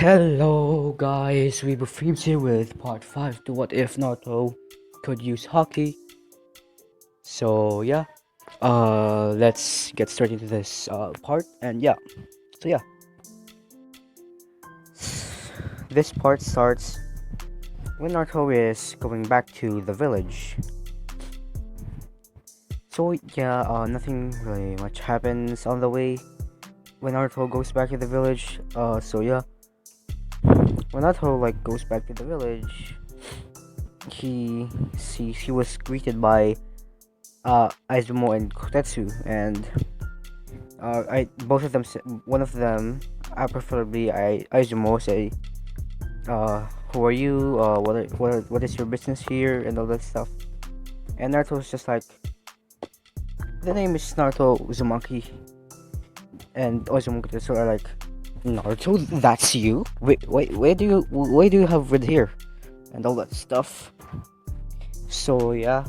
Hello guys, WeebOfWeebs here with part 5 to what if Naruto could use Haki. So yeah, let's get straight into this part and so yeah, this part starts when Naruto is going back to the village. So yeah, nothing really much happens on the way when Naruto goes back to the village. So yeah, when Naruto goes back to the village, he was greeted by Izumo and Kotetsu, and I both of them one of them, preferably Izumo, say, who are you? What is your business here and all that stuff. And Naruto's just like, the name is Naruto Uzumaki, and Izumo and Kotetsu are like, Naruto, that's you? Wait, why do you have red hair and all that stuff? So yeah,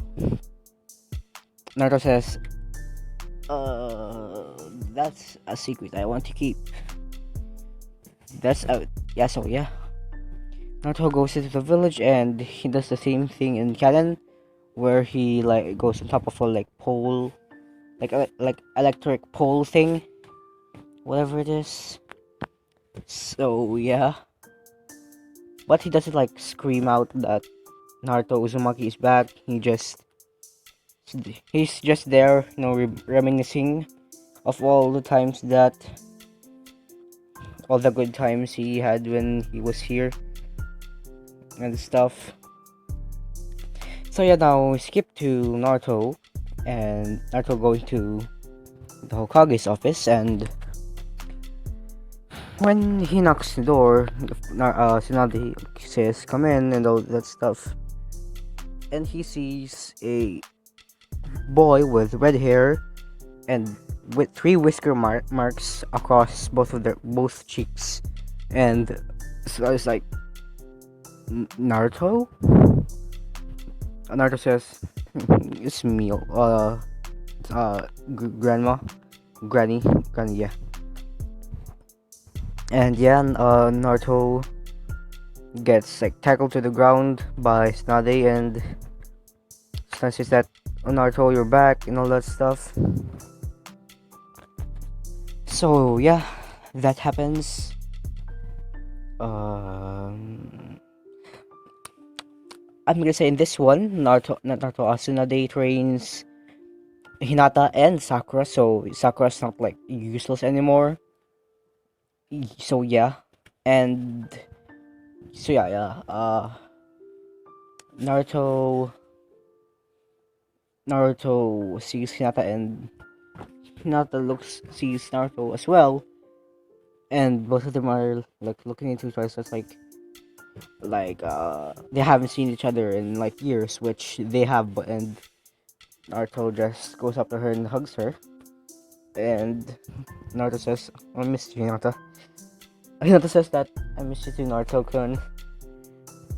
Naruto says, that's a secret I want to keep. That's yeah. So yeah, Naruto goes into the village and he does the same thing in canon, where he goes on top of a pole, like electric pole thing, whatever it is. So yeah, but he doesn't scream out that Naruto Uzumaki is back. He's just there, reminiscing of all the good times he had when he was here and stuff. So yeah, now we skip to Naruto, and Naruto going to the Hokage's office, and when he knocks the door, Tsunade says, "Come in," and all that stuff, and he sees a boy with red hair and with 3 whisker marks across both cheeks, and so I was like, Naruto. Naruto says, "It's me, grandma, granny, yeah." And yeah, Naruto gets tackled to the ground by Tsunade, and Tsunade says that, "Oh, Naruto, you're back," and all that stuff. So yeah, that happens. I'm gonna say in this one, Naruto Tsunade trains Hinata and Sakura, so Sakura's not useless anymore. So yeah, and so yeah. Naruto sees Hinata, and Hinata sees Naruto as well, and both of them are looking into each other. So it's they haven't seen each other in years, which they have, and Naruto just goes up to her and hugs her, and Naruto says, "I miss you, Hinata." Hinata says that, "I miss you too, Naruto-kun."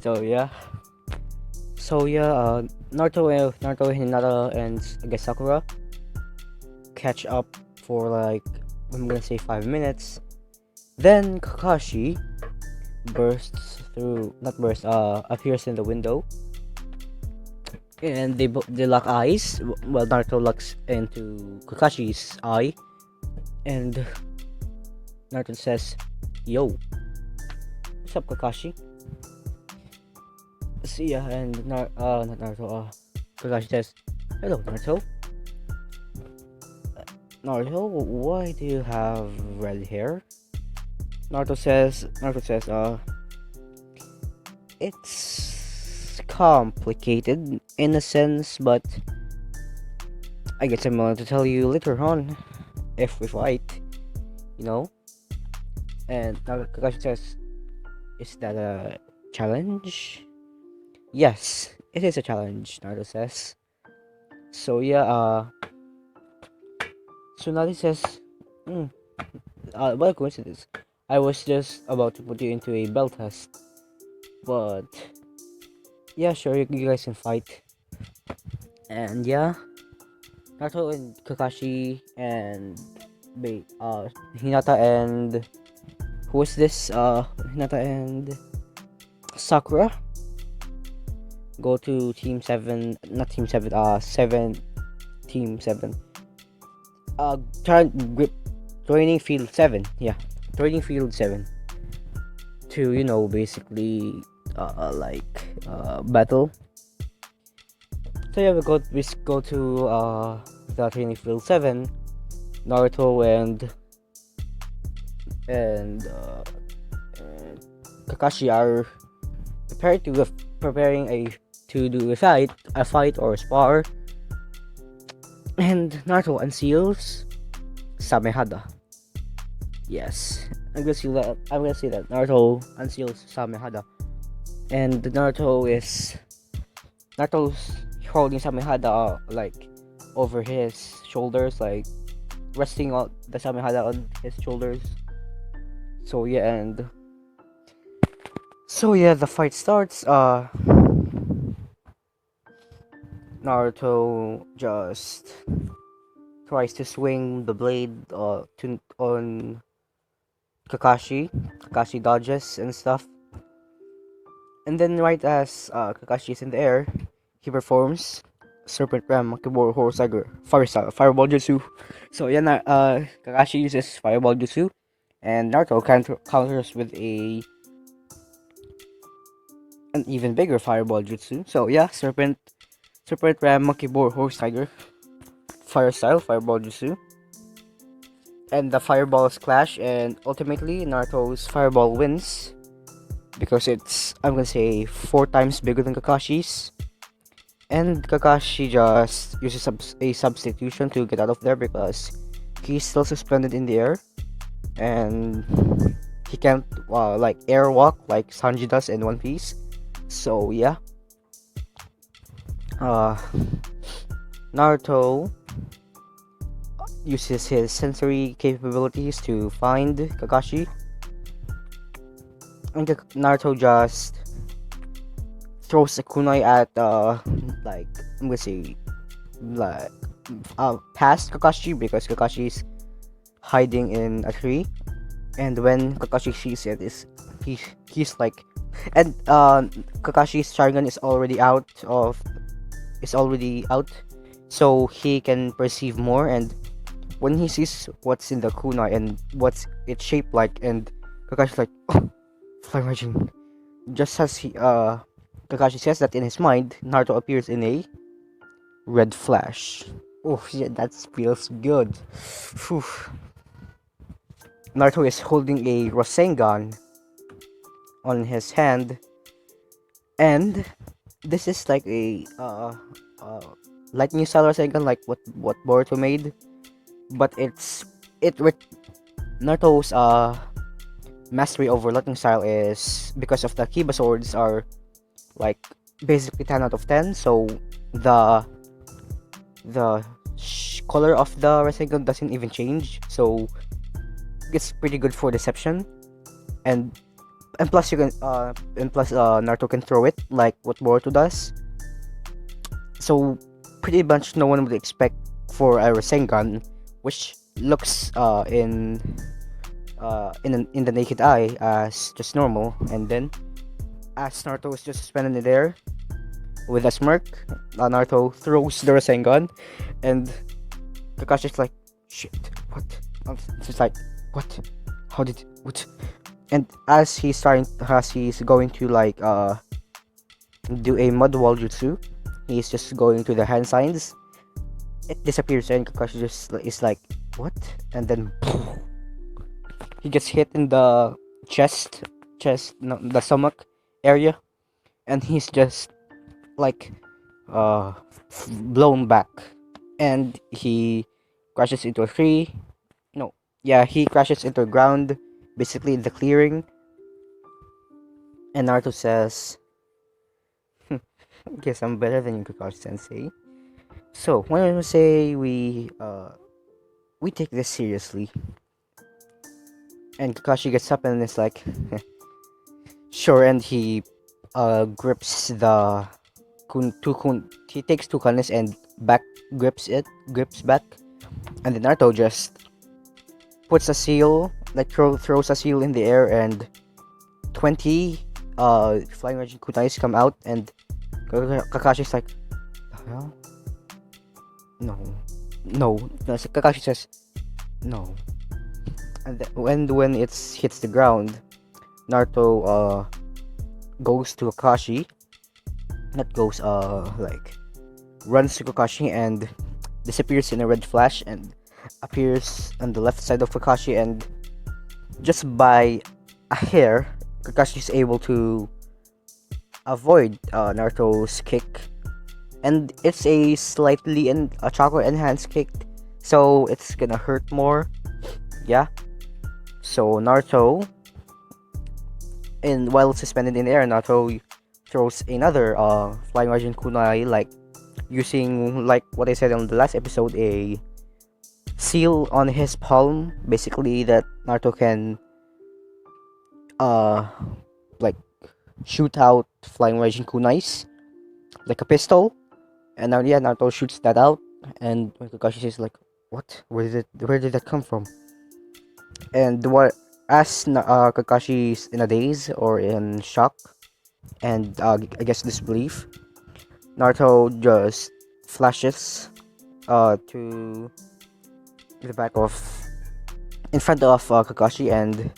So yeah. Naruto, Hinata, and I guess Sakura catch up for I'm gonna say 5 minutes. Then Kakashi appears in the window, and they lock eyes. Well, Naruto looks into Kakashi's eye, and Naruto says, "Yo, what's up, Kakashi?" See ya, and not Naruto. Kakashi says, "Hello, Naruto. Naruto, why do you have red hair?" Naruto says, "It's complicated in a sense, but I guess I'm willing to tell you later on if we fight, you know." And Kakashi says, "Is that a challenge?" "Yes, it is a challenge," Naruto says. So yeah, Tsunade says, what a coincidence. I was just about to put you into a bell test, but yeah, sure, you guys can fight." And yeah, Naruto and Kakashi and Hinata and who is this? Hinata and Sakura go to Team 7, not Team 7, 7, Team 7. Turn grip, training field 7, yeah, training field 7 to, basically, battle. So yeah, we go to the training field 7. Naruto and Kakashi are preparing to do a fight or spar, and Naruto unseals Samehada. Yes, I'm gonna see that. Naruto unseals Samehada, and Naruto's holding Samehada like over his shoulders, like resting on the Samehada on his shoulders. So yeah, the fight starts. Naruto just tries to swing the blade on Kakashi. Kakashi dodges and stuff. And then right as Kakashi is in the air, he performs Serpent Ram Kibor Horosager Fireball Jutsu. So yeah, Kakashi uses Fireball Jutsu, and Naruto counters with an even bigger Fireball Jutsu. So yeah, Serpent Ram Monkey Boar Horse Tiger Fire Style Fireball Jutsu. And the fireballs clash, and ultimately Naruto's fireball wins because it's, I'm gonna say, 4 times bigger than Kakashi's. And Kakashi just uses a substitution to get out of there because he's still suspended in the air and he can't airwalk like Sanji does in One Piece. So yeah, Naruto uses his sensory capabilities to find Kakashi, and Naruto just throws a kunai at I'm gonna say past Kakashi because Kakashi's hiding in a tree, and when Kakashi sees it, he's like, and Kakashi's Sharingan is already out, so he can perceive more, and when he sees what's in the kunai and what's it's shaped like, and Kakashi's like, oh, Flying Regime. Just as Kakashi says that in his mind, Naruto appears in a red flash. Oh yeah, that feels good. Whew. Naruto is holding a Rasengan on his hand, and this is like a lightning style Rasengan, like what Boruto made, but Naruto's mastery over lightning style is because of the Kiba swords are like basically 10 out of 10. So the color of the Rasengan doesn't even change, so it's pretty good for deception, and plus Naruto can throw it like what Boruto does. So pretty much no one would expect for a Rasengan, which looks in the naked eye as just normal, and then as Naruto is just suspended in the air with a smirk, Naruto throws the Rasengan, and Kakashi's like, shit, what? It's like, what? How did what? And as he's going to do a mud wall jutsu, he's just going to the hand signs. It disappears, and Kakashi just is like, what? And then he gets hit in the no, the stomach area, and he's just like blown back, and he crashes into a tree. No, yeah, he crashes into the ground, basically in the clearing. And Naruto says, "Guess I'm better than you, Kakashi Sensei." So when I say we take this seriously, and Kakashi gets up and is like, sure, and he grips the he takes 2 kanes and grips back, and then Naruto just puts a seal like throws a seal in the air, and 20 flying raging kunais come out, and Kakashi's like, the hell? No, no. Kakashi says no, and when it hits the ground, Naruto goes to Kakashi, not goes like runs to Kakashi and disappears in a red flash and appears on the left side of Kakashi, and just by a hair, Kakashi is able to avoid Naruto's kick, and it's a slightly a chakra enhanced kick, so it's gonna hurt more. Yeah. So Naruto, and while suspended in the air, Naruto throws another flying Raijin kunai, like using, like what I said on the last episode, a seal on his palm, basically that Naruto can like shoot out flying Raijin kunais like a pistol. And now, yeah, Naruto shoots that out, and when Kakashi says like, "What? Where did that come from?" And what as Kakashi's in a daze or in shock, and I guess disbelief, Naruto just flashes to the back of in front of Kakashi, and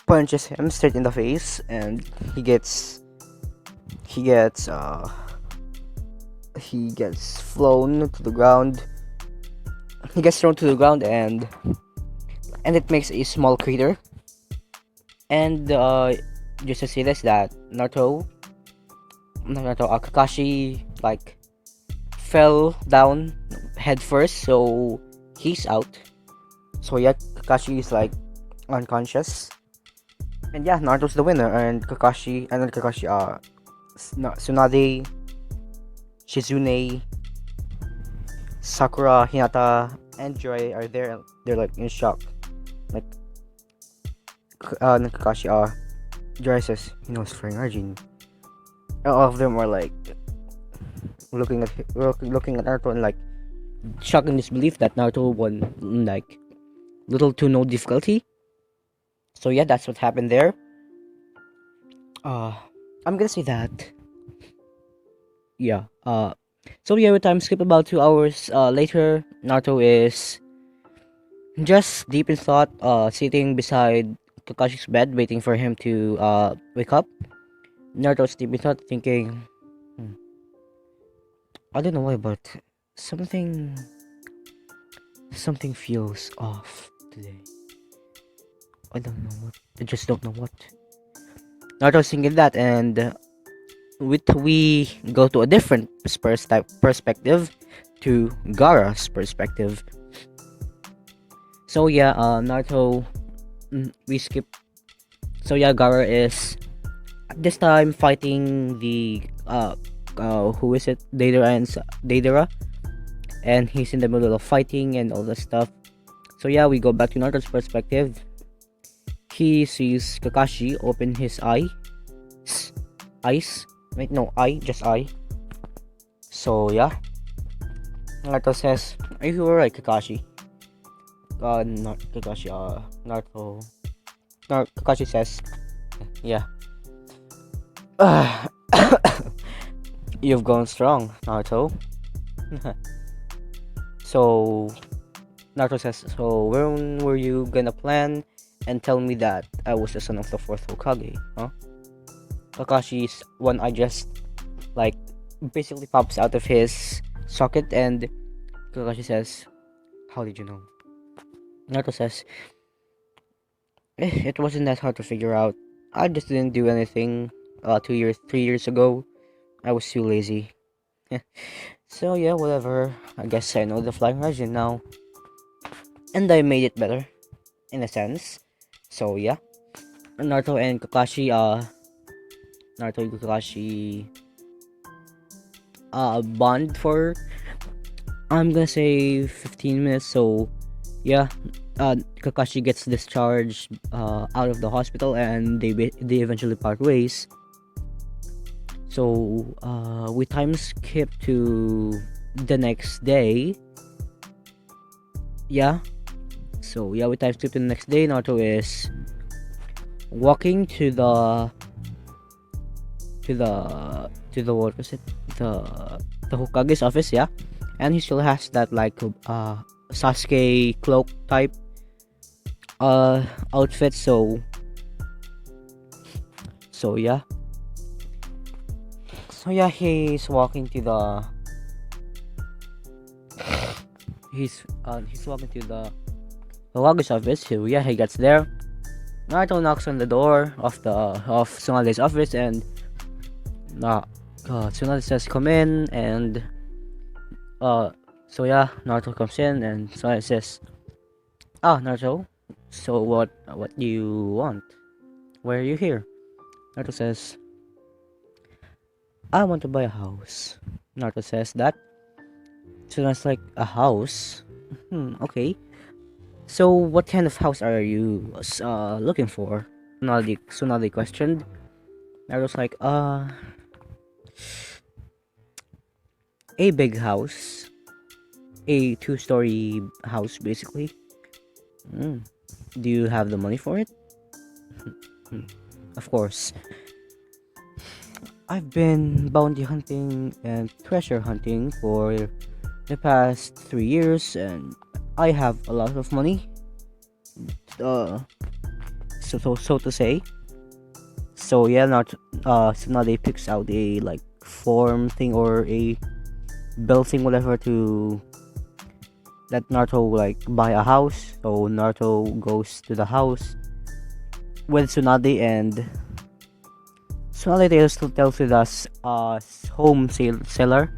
punches him straight in the face, and he gets flown to the ground. He gets thrown to the ground, and it makes a small crater. And just to say this, that Kakashi like fell down head first, so he's out. So yeah, Kakashi is like unconscious, and yeah, Naruto's the winner, and Kakashi Tsunade, Shizune, Sakura, Hinata, and Joy are there. They're like in shock. Like Kakashi, Joy says, he knows Flying Arjun. All of them are like looking at Naruto and like shocked in disbelief that Naruto won like little to no difficulty. So yeah, that's what happened there. I'm gonna say that. Yeah. So yeah, with time skip about 2 hours later, Naruto is just deep in thought, sitting beside Kakashi's bed, waiting for him to wake up. Naruto's deep in thought, thinking, I don't know why, but something feels off today. I don't know what. I just don't know what. Naruto's thinking that, and we go to a different perspective, to Gaara's perspective. So yeah, Naruto, we skip. So yeah, Gaara is at this time fighting the who is it? Deidara, and he's in the middle of fighting and all that stuff. So yeah, we go back to Naruto's perspective. He sees Kakashi open his eyes. Wait, no, just eye. So yeah, Naruto says, "Are you alright, Kakashi?" Not Kakashi. Naruto. Kakashi says, "Yeah." You've gone strong, Naruto. So Naruto says, "So when were you gonna plan and tell me that I was the son of the fourth Hokage, huh?" Kakashi's one eye just like basically pops out of his socket, and Kakashi says, "How did you know?" Naruto says, it wasn't that hard to figure out. I just didn't do anything 3 years ago. I was too lazy." So yeah, whatever. I guess I know the flying Raijin now, and I made it better, in a sense. So yeah, Naruto and Kakashi bond for, I'm gonna say, 15 minutes. So yeah, Kakashi gets discharged out of the hospital, and they eventually part ways. So we time skip to the next day. yeah. So yeah, we time skip to the next day. Naruto is walking to the what was it? The the Hokage's office, yeah. And he still has that like Sasuke cloak type uh outfit. So yeah. So yeah, he's walking to he's walking to the Hokage's office. So yeah, he gets there. Naruto knocks on the door of Tsunade's office, and uh, Tsunade says, "Come in." And uh, so yeah, Naruto comes in, and Tsunade says, "Ah, Naruto, so what do you want? Why are you here?" Naruto says, "I want to buy a house." Naruto says that. Tsunade's like, "A house? Okay. So what kind of house are you looking for?" Tsunade questioned. Naruto's like, a big house, a two-story house, basically. Mm. Do you have the money for it? Of course. I've been bounty hunting and treasure hunting for the past 3 years, and I have a lot of money. So to say. So yeah, not so now they picks out a like form thing or a bill thing, whatever, to let Naruto like buy a house. So Naruto goes to the house with Tsunade, and Tsunade tells to the seller,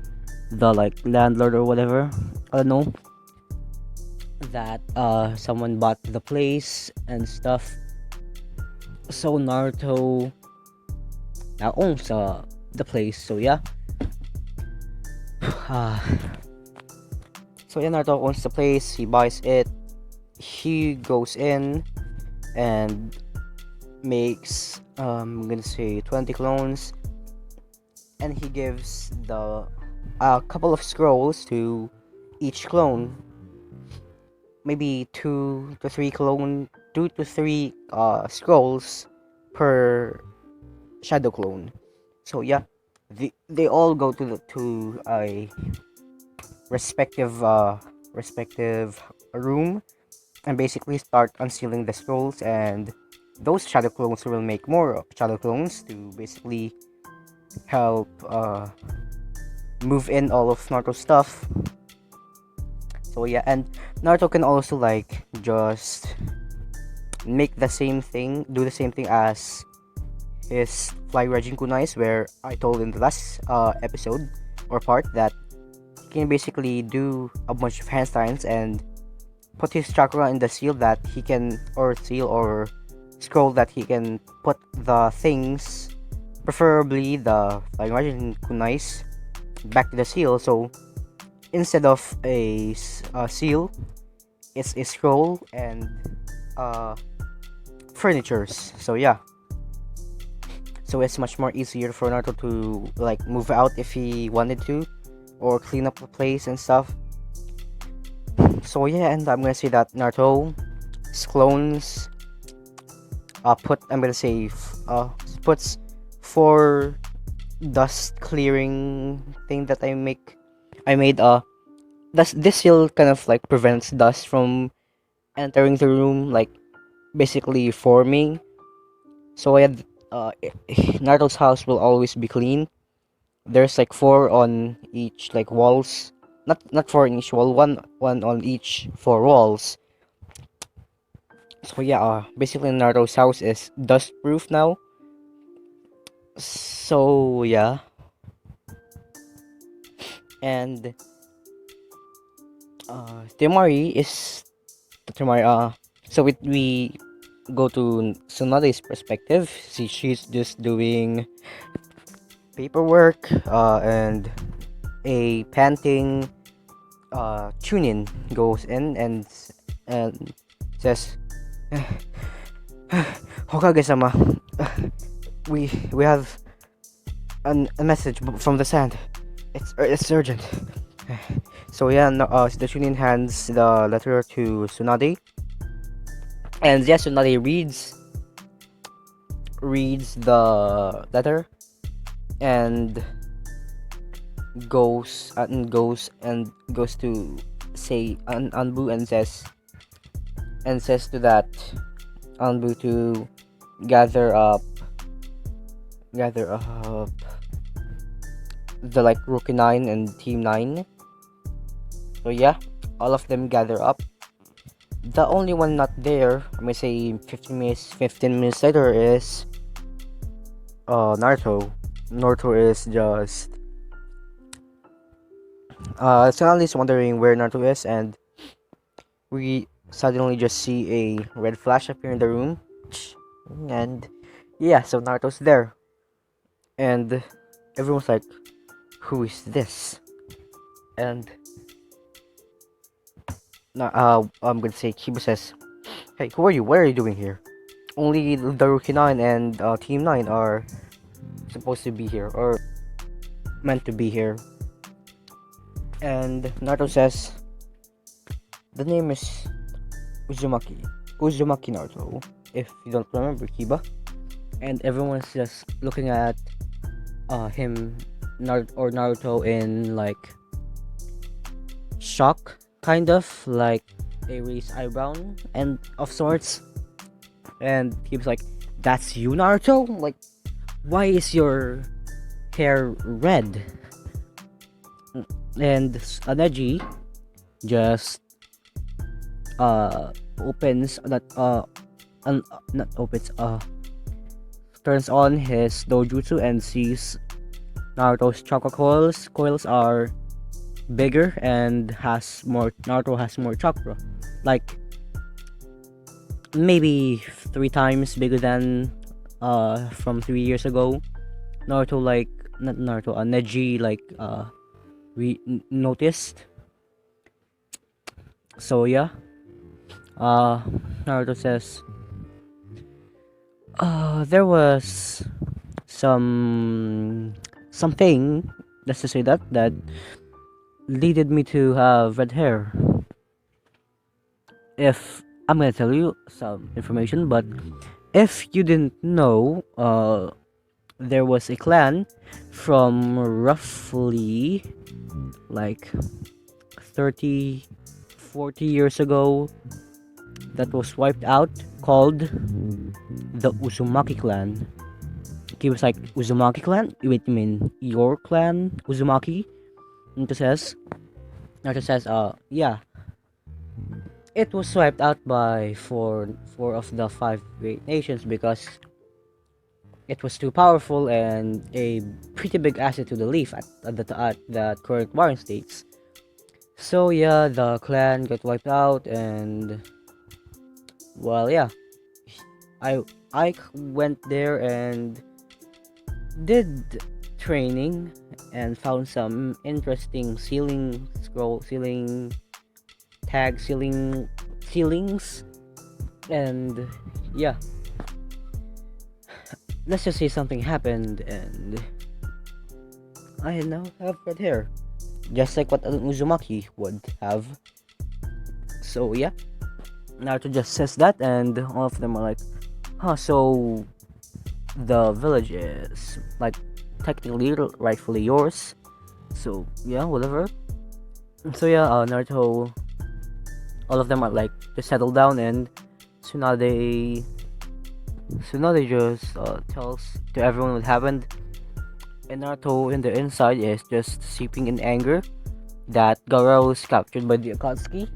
the like landlord or whatever, I don't know, that someone bought the place and stuff. So Naruto now owns the place. So yeah. uh, so yeah, Naruto owns the place. He buys it. He goes in and makes I'm gonna say 20 clones, and he gives the a couple of scrolls to each clone. Maybe two to three scrolls per shadow clone. So yeah, they all go to a respective room, and basically start unsealing the scrolls, and those shadow clones will make more shadow clones to basically help move in all of Naruto's stuff. So yeah, and Naruto can also like just make the same thing, do the same thing as his Fly Raging Kunais, where I told in the last episode or part that he can basically do a bunch of handstands and put his chakra in the seal that he can, or seal or scroll that he can put the things, preferably the Fly Raging Kunais, back to the seal. So instead of a seal, it's a scroll and furnitures. So yeah, so it's much more easier for Naruto to like move out if he wanted to, or clean up the place and stuff. So yeah, and I'm gonna say that Naruto's clones puts 4 dust clearing thing that I made this seal kind of like prevents dust from entering the room, like basically forming. So yeah, Naruto's house will always be clean. There's like 4 on each like walls, not 4 on each wall, one on each 4 walls. So yeah, basically Naruto's house is dust proof now. So yeah, and Temari is Temari. So we go to Tsunade's perspective. See, she's just doing paperwork, and a panting Chunin goes in and says, "Hokage-sama, we have a message from the sand. It's urgent." So yeah, no, the Chunin hands the letter to Tsunade, and yes, Tsunade reads the letter and goes to say Anbu and says to that Anbu to gather up gather up the like Rookie 9 and Team 9. So yeah, all of them gather up. The only one not there, I may say 15 minutes later, is Naruto. Naruto is just suddenly is wondering where Naruto is, and we suddenly just see a red flash appear in the room, and yeah, so Naruto's there, and everyone's like, "Who is this?" And I'm gonna say Kiba says, "Hey, who are you? What are you doing here? Only the Rookie 9 and Team 9 are supposed to be here, or meant to be here." And Naruto says, "The name is Uzumaki. Uzumaki Naruto, if you don't remember, Kiba." And everyone's just looking at him, Naruto, in like shock, kind of like a raised eyebrow and of sorts. And he was like, "That's you, Naruto? Like, why is your hair red?" And Neji just opens that not opens turns on his dojutsu and sees Naruto's chakra coils are bigger and Naruto has more chakra, like maybe 3 times bigger than from 3 years ago. Naruto like not Naruto Neji like we noticed. So yeah, Naruto says, there was something, let's just say that leaded me to have red hair. If I'm gonna tell you some information, but if you didn't know, there was a clan from roughly like 30-40 years ago that was wiped out, called the Uzumaki clan. He was like, "Uzumaki clan? Wait, you mean your clan, Uzumaki?" Naruto says, yeah, it was wiped out by four of the 5 great nations because it was too powerful and a pretty big asset to the Leaf at the current warring states. So yeah, the clan got wiped out, and well, yeah, I went there and did training and found some interesting ceilings, and yeah, let's just say something happened, and I now have red hair, just like what an Uzumaki would have. So yeah, Naruto just says that, and all of them are like, "Huh, so the village is like technically rightfully yours." So yeah, whatever. So yeah, Naruto, all of them are like just settle down, and Tsunade just tells to everyone what happened, and Naruto in the inside is just seeping in anger that Gaara was captured by the Akatsuki.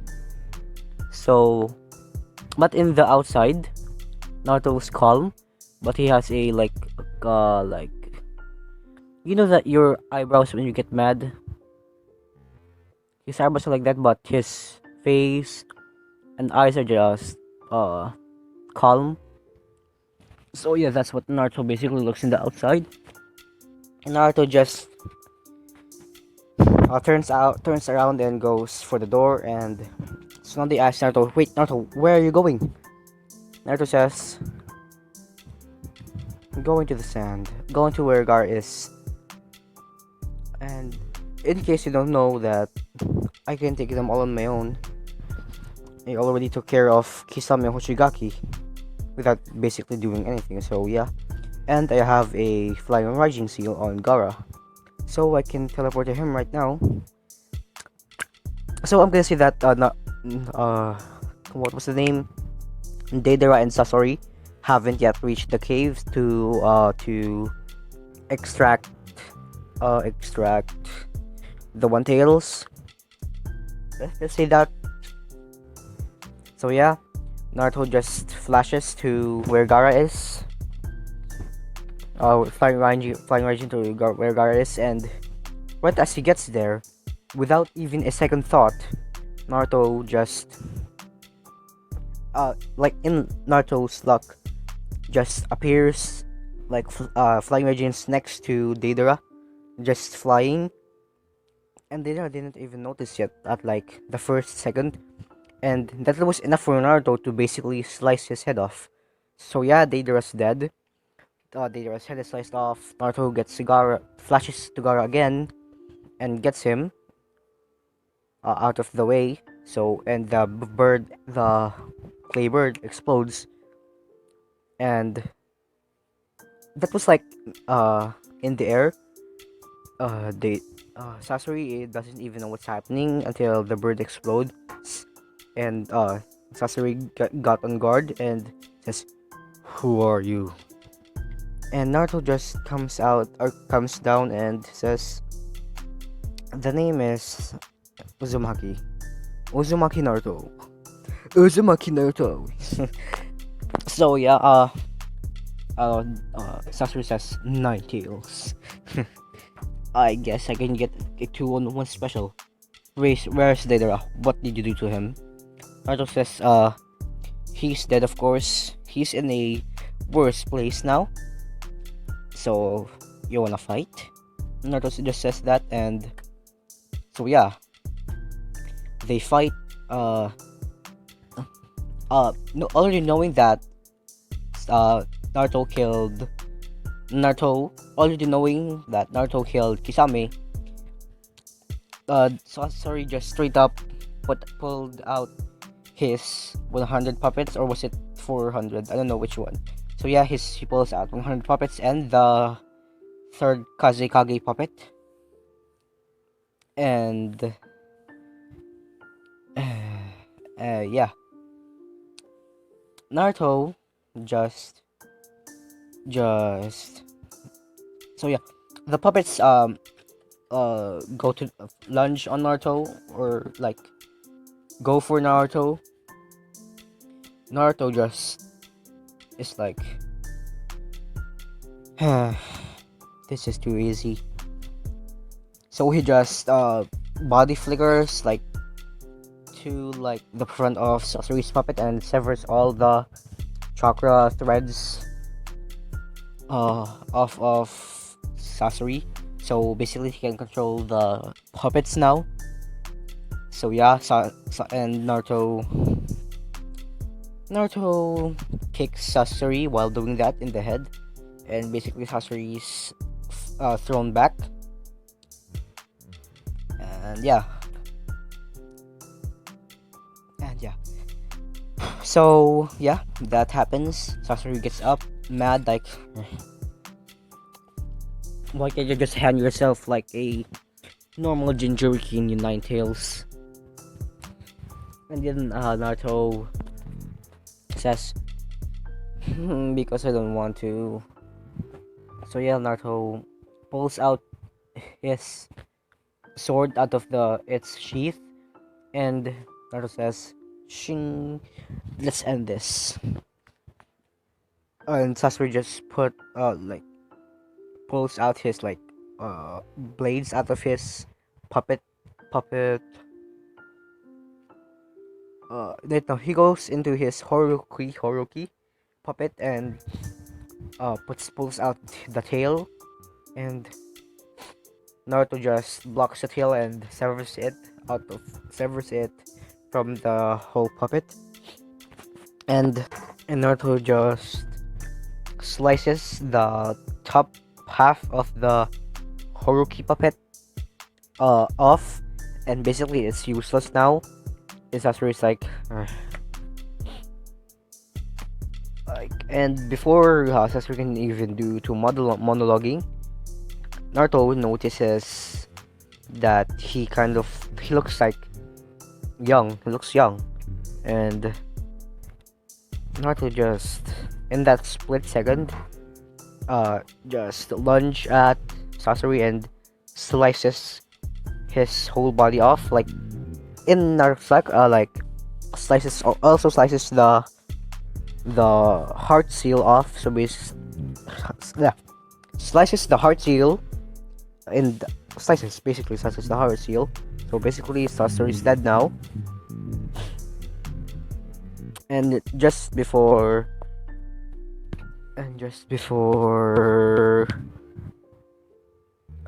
So, but in the outside, Naruto was calm, but he has a like you know that your eyebrows when you get mad, his eyebrows are like that, but his face and eyes are just calm. So yeah, that's what Naruto basically looks in the outside. And Naruto just turns around and goes for the door, and Tsunade asks Naruto, "Wait, Naruto, where are you going?" Naruto says, "Going to the sand, going to where Gar is." And in case you don't know that I can take them all on my own. I already took care of Kisame and Hoshigaki without basically doing anything, so yeah. And I have a flying rising seal on Gara, so I can teleport to him right now. So I'm gonna say that what was the name? Deidara and Sasori haven't yet reached the caves to extract the One Tails. Let's say that. So yeah, Naruto just flashes to where Gara is. Flying Raijin to where Gara is, and right as he gets there, without even a second thought, Naruto just like in Naruto's luck, just appears like Flying Raijin's next to Deidara, just flying, and Deidara didn't even notice yet at like the first second, and that was enough for Naruto to basically slice his head off. So yeah, Deidara's dead. Deidara's head is sliced off. Naruto gets Gara, flashes to Gara again, and gets him out of the way. So and the clay bird explodes, and that was like in the air. They Sasori doesn't even know what's happening until the bird explodes, and Sasori got on guard and says, "Who are you?" And Naruto just comes down and says, "The name is Uzumaki. Uzumaki Naruto. Uzumaki Naruto." So yeah, Sasori says 9 tails. I guess I can get a 2-on-1 special. Where's Deidara? What did you do to him? Naruto says, he's dead, of course. He's in a worse place now. So, you wanna fight? Naruto just says that, and so yeah, they fight. Already knowing that already knowing that Naruto killed Kisame, Sasori just straight up pulled out his 100 puppets, or was it 400? I don't know which one. So yeah, he pulls out 100 puppets and the third Kazekage puppet, and yeah, Naruto just so yeah, the puppets go to lunge on Naruto, or like go for Naruto. Naruto just is like, this is too easy. So he just body flickers like to like the front of Sasori's puppet and severs all the chakra threads of Sasori. So basically he can control the puppets now. So yeah, and Naruto kicks Sasori while doing that in the head, and basically Sasori's thrown back. And yeah. So yeah, that happens. Sasori gets up, mad, like, why can't you just hand yourself like a normal Jinchuriki in your 9 tails? And then Naruto says, because I don't want to. So yeah, Naruto pulls out his sword out of its sheath, and Naruto says, "Shing, let's end this." And Sasori just pulls out his blades out of his puppet. No, he goes into his Horoki puppet and pulls out the tail, and Naruto just blocks the tail and severs it from the whole puppet, and Naruto just slices the top half of the Horoki puppet off, and basically it's useless now. It's actually like, and before Sasuke can even do to monologuing, Naruto notices that he looks like young. He looks young, and Naruto just in that split second, just lunge at Sasori and slices his whole body off, like in Naruto's like also slices the heart seal off. So yeah, slices the heart seal and slices the heart seal. So basically, Sasori is dead now. And just before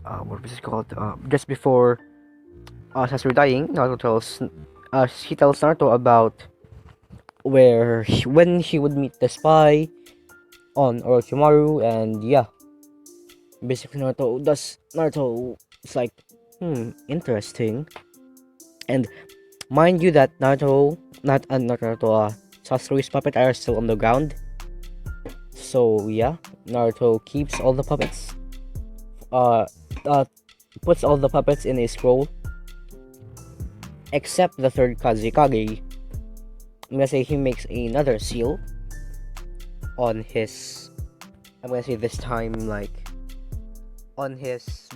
what was it called? Just before Sasori dying, he tells Naruto about when he would meet the spy on Orochimaru, and yeah, basically Naruto is like, interesting. And mind you that Sasori's puppet are still on the ground. So yeah, Naruto keeps all the puppets, puts all the puppets in a scroll, except the third Kazekage. I'm gonna say he makes another seal on his, I'm gonna say this time, like on his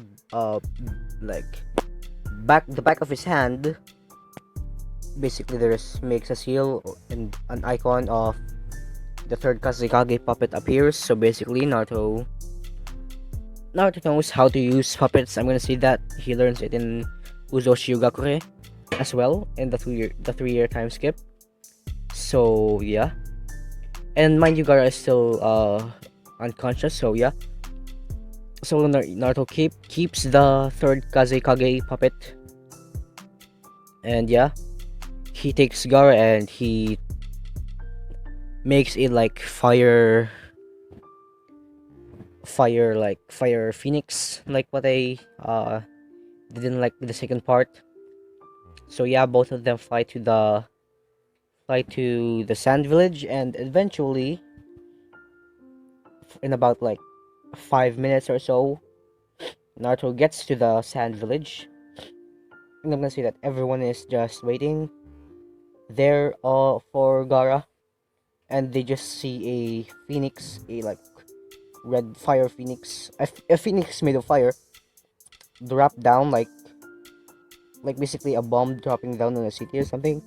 like the back of his hand. Basically there makes a seal and an icon of the third Kazekage puppet appears. So basically Naruto knows how to use puppets. I'm gonna say that he learns it in Uzoshi Ugakure as well in the 3-year time skip. So yeah, and mind you, Gaara is still unconscious. So yeah, so Naruto keeps the third Kazekage puppet, and yeah, he takes Gaara and he makes it like fire phoenix, like what I didn't like the second part. So yeah, both of them fly to the sand village, and eventually in about like 5 minutes or so, Naruto gets to the sand village, and I'm gonna say that everyone is just waiting there for Gaara, and they just see a phoenix, a like red fire phoenix, a phoenix made of fire, drop down like basically a bomb dropping down on a city or something,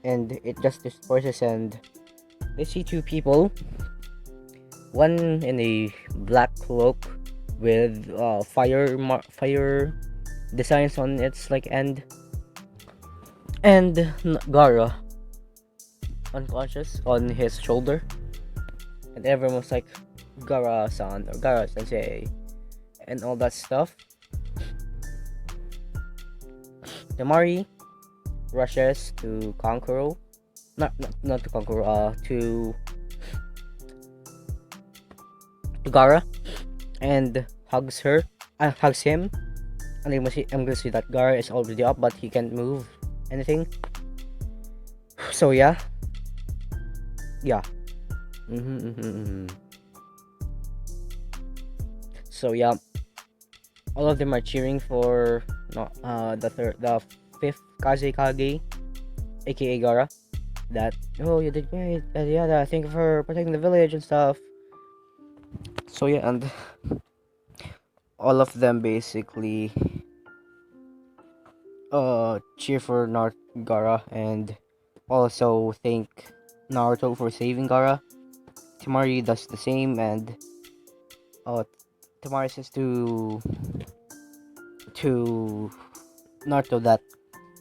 and it just disperses, and they see two people, one in a black cloak with fire designs on its like end, and Gaara unconscious on his shoulder, and everyone was like, Gaara-san or Gaara-sensei and all that stuff. Temari rushes to Kankuro, not to Kankuro, to Gaara, and hugs him, and I'm gonna see that Gaara is already up, but he can't move anything. So yeah. So yeah, all of them are cheering for the fifth Kazekage, aka Gaara. That, oh, you did great, yeah, thank you for protecting the village and stuff. So yeah, and all of them basically cheer for Gaara, and also thank Naruto for saving Gaara. Temari does the same, and Temari says to Naruto that,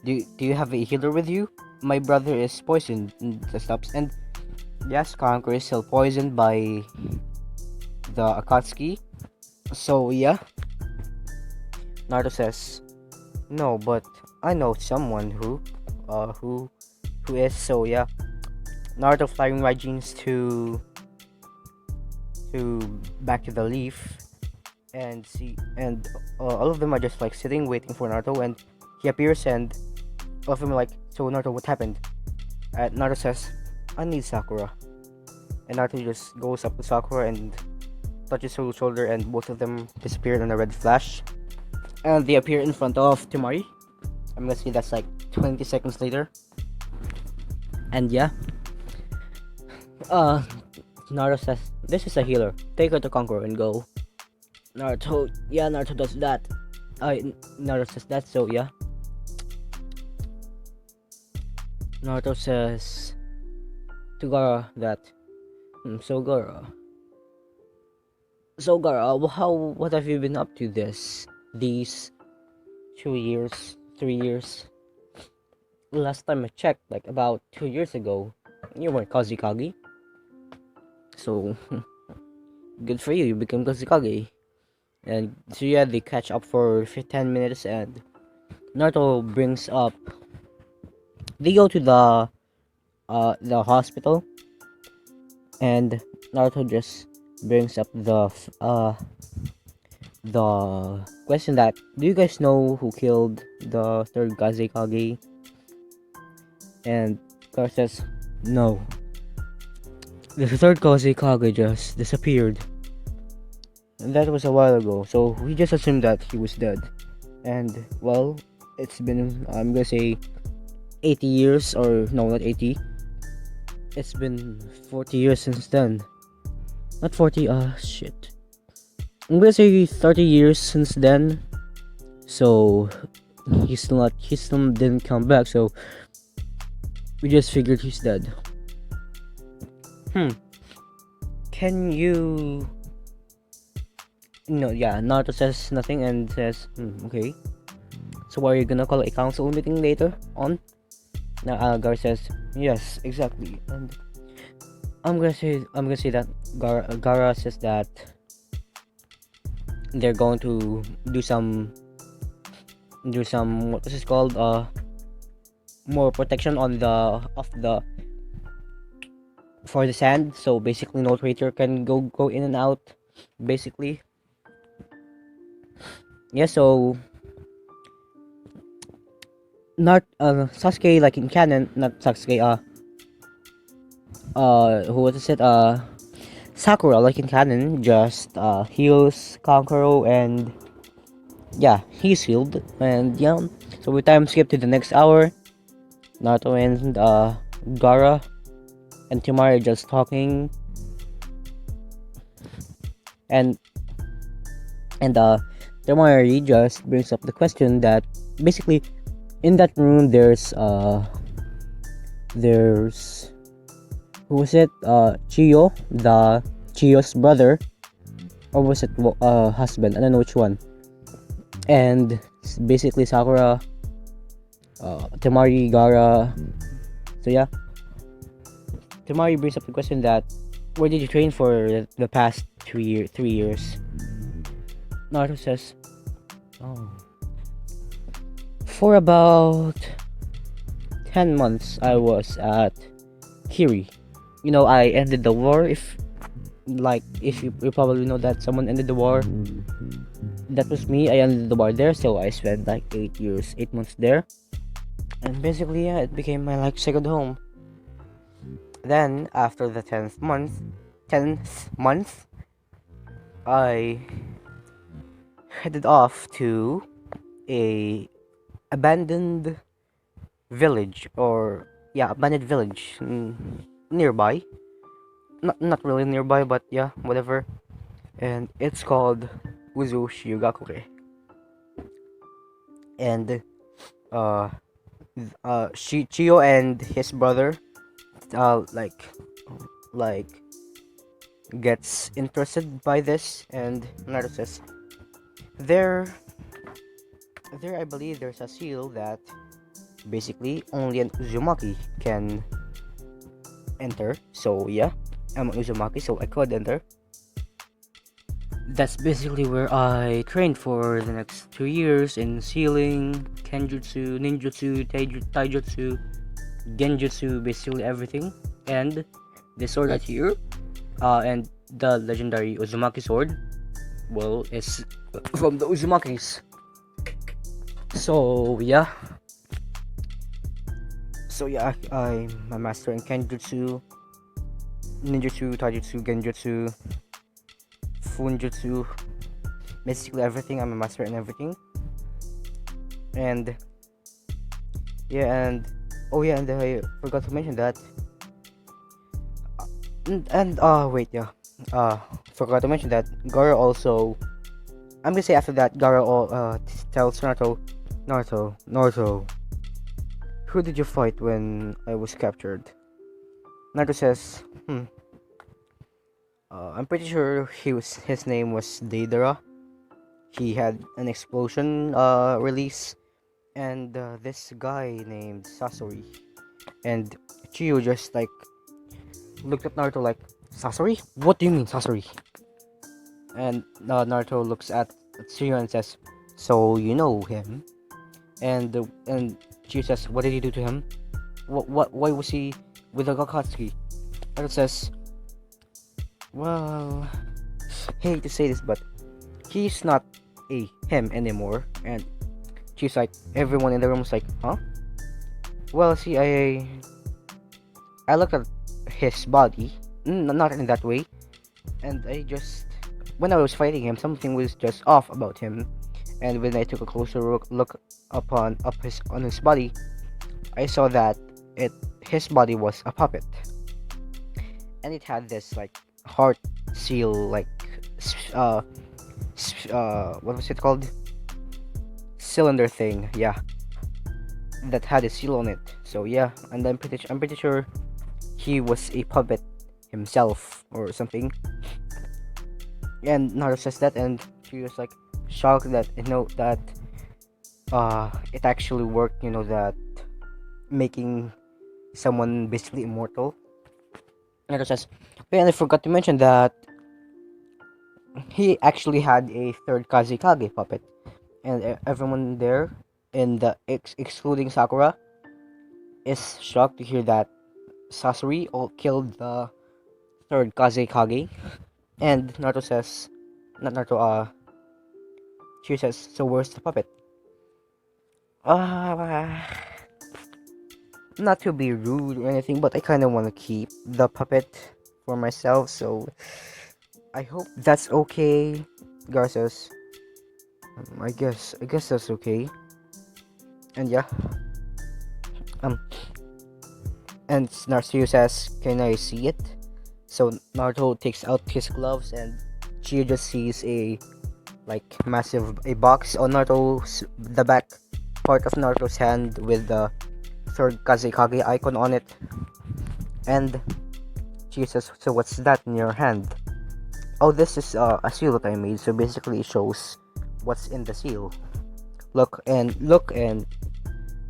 do you have a healer with you? My brother is poisoned, and the stops. And yes, Kankuro is still poisoned by the Akatsuki. So yeah, Naruto says, no, but I know someone who is. So yeah, Naruto flying Raijins to back to the leaf, and all of them are just like sitting waiting for Naruto, and he appears and all of them are like, so Naruto, what happened? And Naruto says, I need Sakura. And Naruto just goes up to Sakura and touches her shoulder, and both of them disappear in a red flash. And they appear in front of Temari. I'm gonna say that's like 20 seconds later. And yeah, Naruto says, this is a healer. Take her to Conqueror and go. Naruto, yeah, Naruto does that. Naruto says that, so yeah. Naruto says to Gaara that, so Gaara, what have you been up to these 2 years, 3 years? Last time I checked, like about 2 years ago, you weren't Kazekage. So, good for you, you became Kazekage. And so yeah, they catch up for 10 minutes, and Naruto brings up, they go to the hospital, and Naruto just brings up the question that, do you guys know who killed the third Kazekage? And Gaara says, no. The third Kazekage just disappeared. And that was a while ago, so we just assumed that he was dead. And, well, it's been, I'm gonna say, 80 years, or no, not 80. It's been 40 years since then. Not 40, shit. I'm gonna say 30 years since then. So, he still didn't come back, so we just figured he's dead. Can you... No, yeah, Naruto says nothing and says, okay. So are you gonna call a council meeting later on? Now, Gaara says, yes, exactly. And I'm gonna say that Gaara says that they're going to do some what is this called, more protection on for the sand, so basically no traitor can go in and out, basically. Yeah, so not Sasuke, like in canon, not Sasuke, who was it, Sakura, like in canon, just heals Kankuro, and yeah, he's healed. And yeah, so we time skip to the next hour. Naruto and Gaara and Temari are just talking, and Temari just brings up the question that basically in that room there's who was it, Chiyo, Chiyo's brother, or was it husband? I don't know which one. And basically Sakura, Temari, Gaara. So yeah, Temari brings up the question that, where did you train for the past 3 years? Naruto says, for about 10 months I was at Kiri. You know, I ended the war. If you probably know that someone ended the war, that was me. I ended the war there, so I spent like 8 months there, and basically yeah, it became my like second home. Then after the 10th month, I headed off to a abandoned village, nearby. Not really nearby, but yeah, whatever. And it's called Uzu Shiugakure. And Chiyo and his brother like gets interested by this, and Naruto says, there I believe there's a seal that basically only an Uzumaki can enter. So yeah, I'm an Uzumaki, so I could enter. That's basically where I trained for the next 2 years in sealing, kenjutsu, ninjutsu, taijutsu, genjutsu, basically everything. And the sword right here, and the legendary Uzumaki sword, well, is from the Uzumakis. So yeah, I'm a master in Kenjutsu, Ninjutsu, Taijutsu, Genjutsu, Funjutsu, basically everything. I'm a master in everything. And yeah, and oh yeah, and I forgot to mention that. Wait, yeah, uh, forgot to mention that Gara also. I'm gonna say after that, Gara tells Naruto, who did you fight when I was captured? Naruto says, I'm pretty sure his name was Deidara. He had an explosion release, and this guy named Sasori. And Chiyo just like looked at Naruto like, Sasori? What do you mean Sasori? And Naruto looks at Chiyo and says, so you know him? And Chiyo says, what did you do to him? Why was he with the Akatsuki? Naruto says, well, hate to say this, but he's not a him anymore. And she's like, everyone in the room was like, huh? Well, see, I looked at his body, not in that way, and I just, when I was fighting him, something was just off about him. And when I took a closer look on his body, I saw that his body was a puppet, and it had this like heart seal, like what was it called? Cylinder thing, yeah, that had a seal on it. So yeah, and I'm pretty sure he was a puppet himself or something. And Naruto says that, and she was like shocked that that it actually worked. That making someone basically immortal. Naruto says, and I forgot to mention that he actually had a third Kazekage puppet, and everyone there, in the excluding Sakura, is shocked to hear that Sasori all killed the third Kazekage. And Naruto says, not Naruto, she says, so where's the puppet? Uh, Not to be rude or anything, but I kind of want to keep the puppet for myself, so I hope that's okay. Gar says, I guess that's okay. And yeah, um, and Naruto says, can I see it? So Naruto takes out his gloves, and she just sees a massive box on the back part of Naruto's hand with the third Kazekage icon on it. And she says, so what's that in your hand? Oh, this is a seal that I made, so basically it shows what's in the seal. Look, and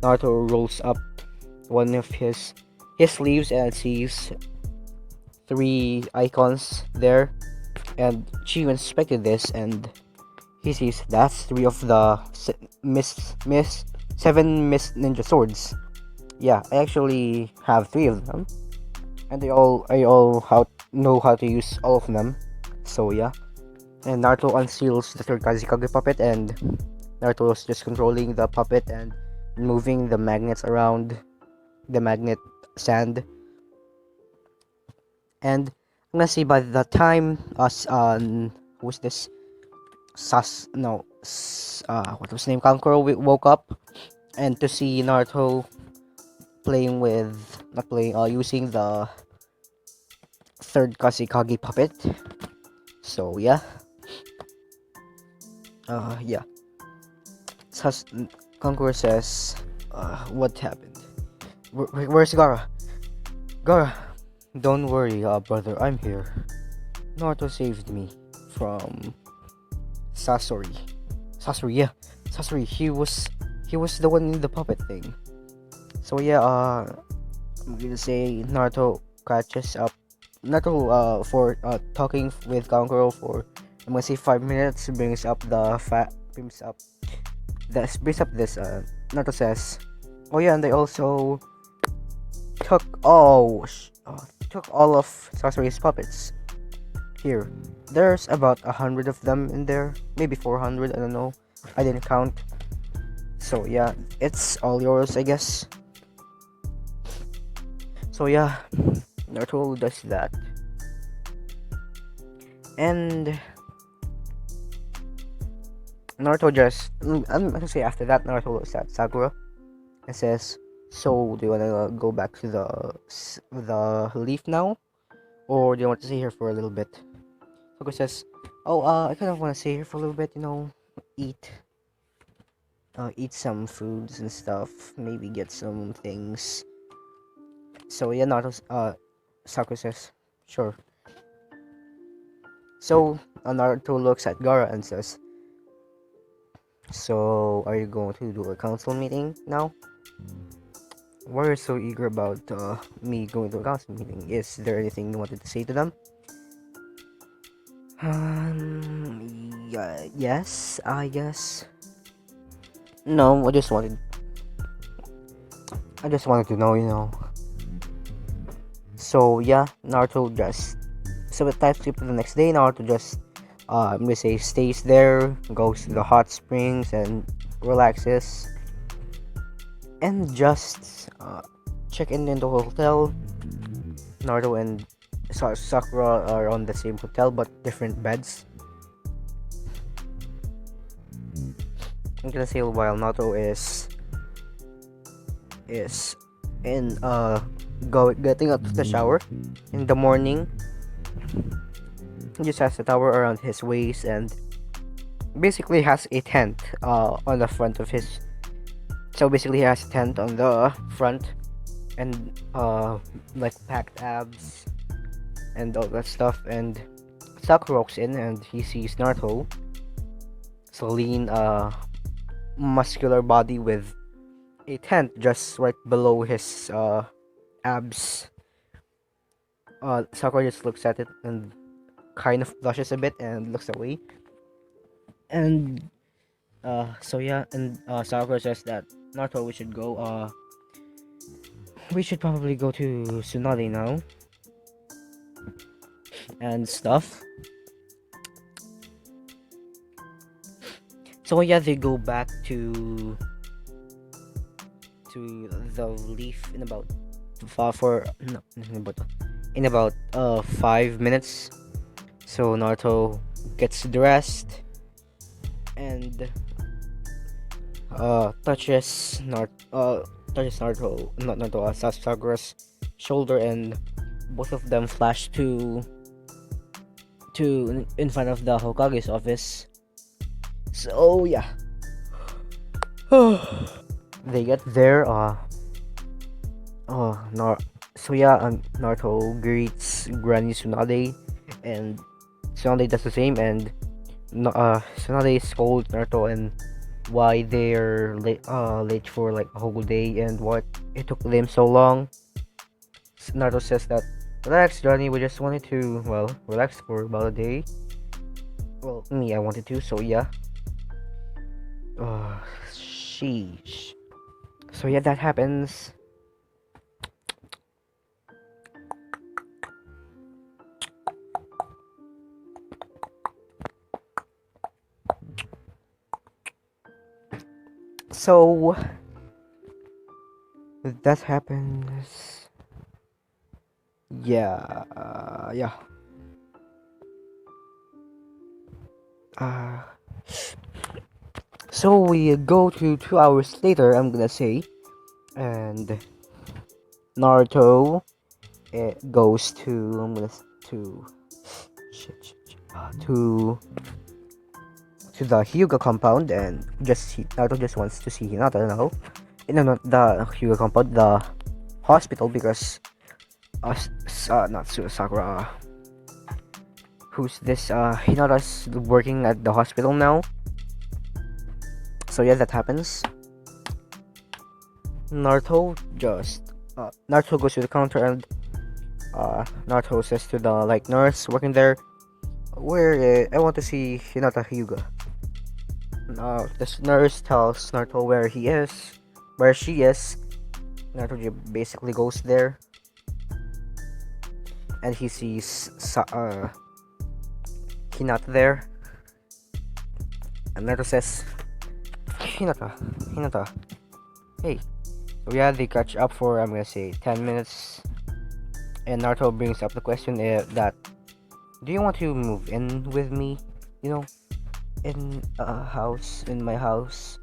Naruto rolls up one of his sleeves and sees 3 icons there, and she inspected this, and he sees that's 3 of the 7 Mist Ninja Swords. Yeah, I actually have 3 of them, and I all know how to use all of them. So yeah, and Naruto unseals the third Kazekage puppet, and Naruto is just controlling the puppet and moving the magnets around the magnet sand. And I'm gonna say by the time who's this what was his name, Kankuro woke up, and to see Naruto using the third Kazekage puppet. So yeah, yeah. Kankuro says, what happened? Where's Gara? Gara, don't worry, brother, I'm here. Naruto saved me from Sasori. Yeah, Sasori. He was the one in the puppet thing. So yeah, I'm gonna say Naruto catches up. Naruto for talking with Kankuro for, I'm gonna say, 5 minutes, brings up this. Naruto says, oh yeah, and they also took all of Sasori's puppets. Here, there's about 100 of them in there, maybe 400. I don't know. I didn't count. So yeah, it's all yours, I guess. So yeah, Naruto does that, and Naruto just I'm gonna say after that Naruto looks at Sakura and says, "So do you wanna go back to the leaf now, or do you want to stay here for a little bit?" Sakura says, "Oh, I kind of want to stay here for a little bit, eat eat some foods and stuff, maybe get some things." So yeah, Sakura says, "Sure." So Naruto looks at Gaara and says, "So are you going to do a council meeting now? Why are you so eager about me going to a council meeting? Is there anything you wanted to say to them?" Yeah, yes, I guess. No, I just wanted to know. So yeah, Naruto just so it time skip to the next day. Naruto just I'm gonna say stays there, goes to the hot springs and relaxes, and just check in the hotel. Naruto and Sakura are on the same hotel but different beds. I'm gonna say while Naruto is in getting out of the shower in the morning. He just has a towel around his waist and basically has a tent on the front of his. So basically, he has a tent on the front and like packed abs and all that stuff. And Sakura walks in and he sees Naruto, so lean, muscular body with a tent just right below his abs. Sakura just looks at it and kind of blushes a bit and looks away. And so yeah, and Sakura says that Naruto, we should probably go to Tsunade now and stuff. So yeah, they go back to the leaf in about for no, in about 5 minutes. So Naruto gets dressed and touches Naruto, not Naruto, Sakura's shoulder, and both of them flash to in front of the Hokage's office. So yeah, they get there. So yeah, Naruto greets Granny Tsunade, and Tsunade does the same, and Tsunade scolds Naruto and why they're late for like a whole day and what it took them so long. Naruto says that, "Relax, Johnny, we just wanted to, well, relax for about a day. Well, me, I wanted to, so yeah." Sheesh. So yeah, that happens. So that happens. Yeah, yeah. Uh, so we go to 2 hours later, I'm gonna say, and Naruto goes to to to the Hyuga compound, and Naruto just wants to see Hinata now. No, not the Hyuga compound, the hospital, because not Sakura. Who's this? Hinata's working at the hospital now. So yeah, that happens. Naruto goes to the counter, and Naruto says to the like nurse working there, "Where I want to see Hinata Hyuga." This nurse tells Naruto where she is. Naruto basically goes there, and he sees Hinata there. And Naruto says, Hinata. Hey. So yeah, they catch up for, I'm gonna say, 10 minutes. And Naruto brings up the question that, do you want to move in with me? You know, in a house, in my house.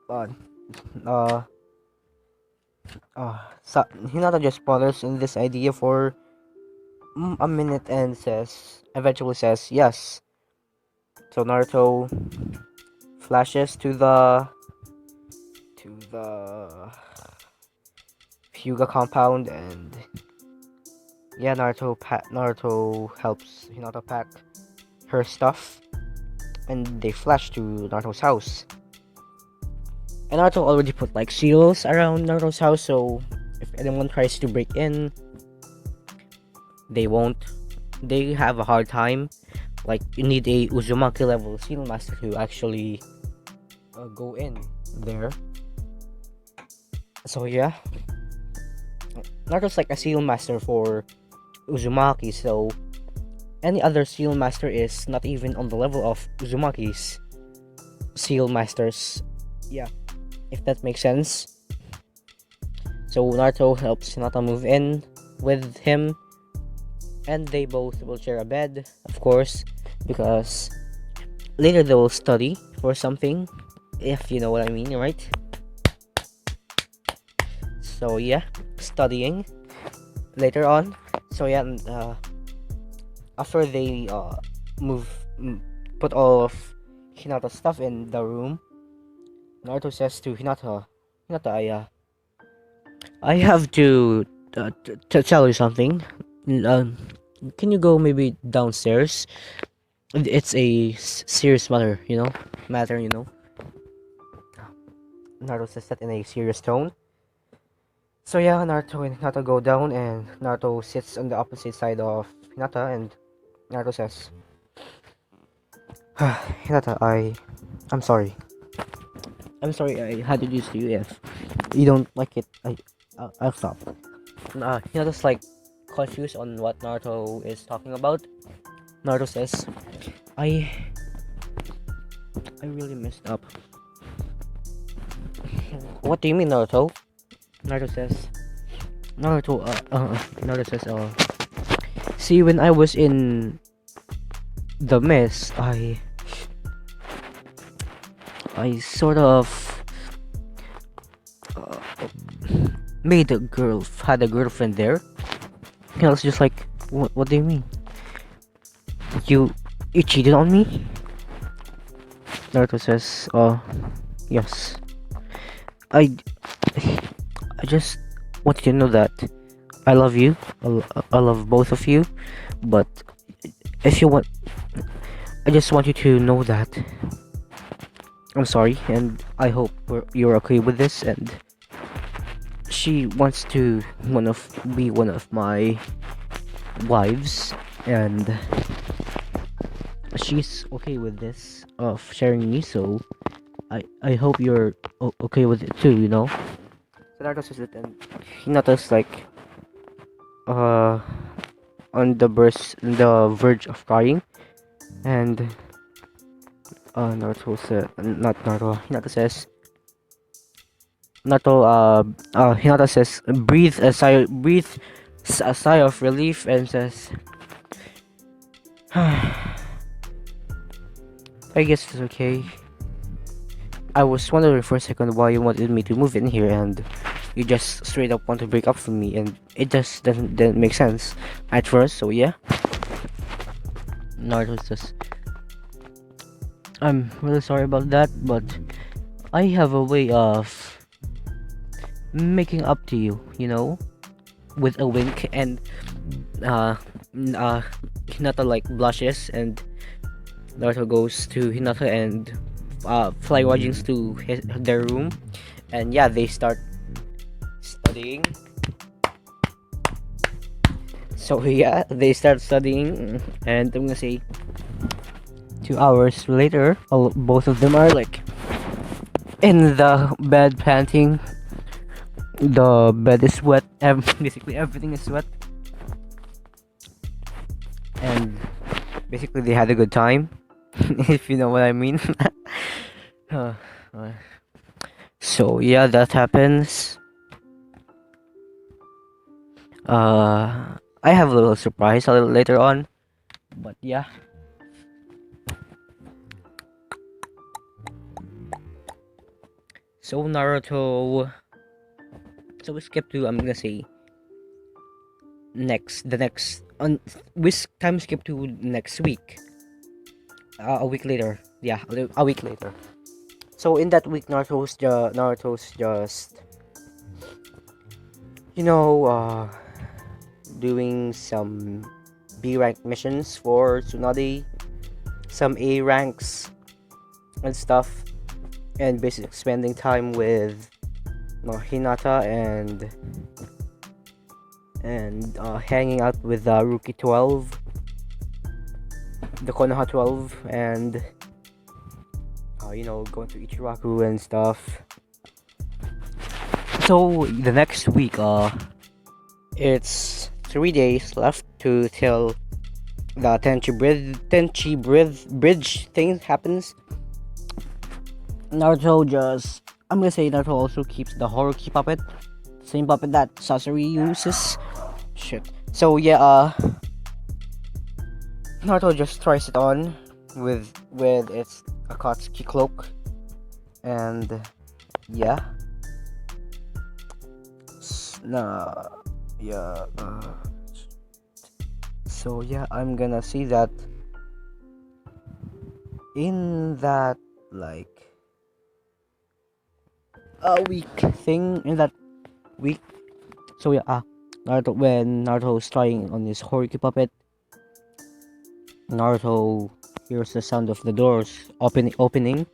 But, uh, Hinata just ponders in this idea for a minute and eventually says yes. So Naruto flashes to the Hyuga compound, and yeah, Naruto helps Hinata pack her stuff, and they flash to Naruto's house. And Naruto already put like seals around Naruto's house, so if anyone tries to break in, they won't. They have a hard time. Like, you need a Uzumaki level seal master to actually go in there. So yeah, Naruto's like a seal master for Uzumaki, so any other seal master is not even on the level of Uzumaki's seal masters. Yeah, if that makes sense. So Naruto helps Hinata move in with him, and they both will share a bed, of course, because later they will study for something, if you know what I mean, right? So yeah, studying later on. So yeah, and, after they put all of Hinata's stuff in the room, Naruto says to Hinata, I have to tell you something. Can you go maybe downstairs? It's a serious matter, Naruto says that in a serious tone. So yeah, Naruto and Hinata go down, and Naruto sits on the opposite side of Hinata, and Naruto says, Hinata, I'm sorry. I'm sorry I had to do this to you. If you don't like it, I'll stop. Hinata's like confused on what Naruto is talking about. Naruto says, I really messed up. What do you mean, Naruto? Naruto says, see, when I was in the mess, I sort of had a girlfriend there. And I was just like, what do you mean? You cheated on me? Naruto says, yes. I just want you to know that I love you. I love both of you. But if you want, I just want you to know that I'm sorry, and I hope you're okay with this. And she wants to be one of my wives, and she's okay with this of sharing me. So I hope you're okay with it too. So Naruto says it, and Hinata's like on the verge of crying, and Hinata says, breathe a sigh of relief, and says, I guess it's okay. I was wondering for a second why you wanted me to move in here, and you just straight up want to break up from me, and it just didn't make sense at first. So yeah, Naruto says, I'm really sorry about that, but I have a way of making up to you, with a wink. And Hinata like blushes, and Naruto goes to Hinata and fly wagons to their room, and yeah, they start studying. So yeah, they start studying, and I'm gonna say 2 hours later, both of them are like in the bed panting. The bed is wet. Basically everything is wet, and basically they had a good time. If you know what I mean. Uh, uh, so yeah, that happens. I have a little surprise a little later on, but yeah. So Naruto. So we skip to, I'm gonna say, next the next on we time skip to next week. A week later. Yeah, a week later. So in that week, Naruto's just you know doing some B rank missions for Tsunade, some A ranks and stuff, and basically spending time with Hinata and hanging out with the Rookie 12, the Konoha 12, and going to Ichiraku and stuff. So the next week, it's 3 days left to till the Tenchi Bridge thing happens. I'm gonna say Naruto also keeps the Horoki puppet, same puppet that Sasori uses. Shit. So yeah, Naruto just tries it on with its Akatsuki cloak, and yeah, nah, yeah. So yeah, I'm gonna see that in that like a week thing in that week. So yeah, when Naruto's trying on his Horoki puppet, Naruto hears the sound of the doors opening.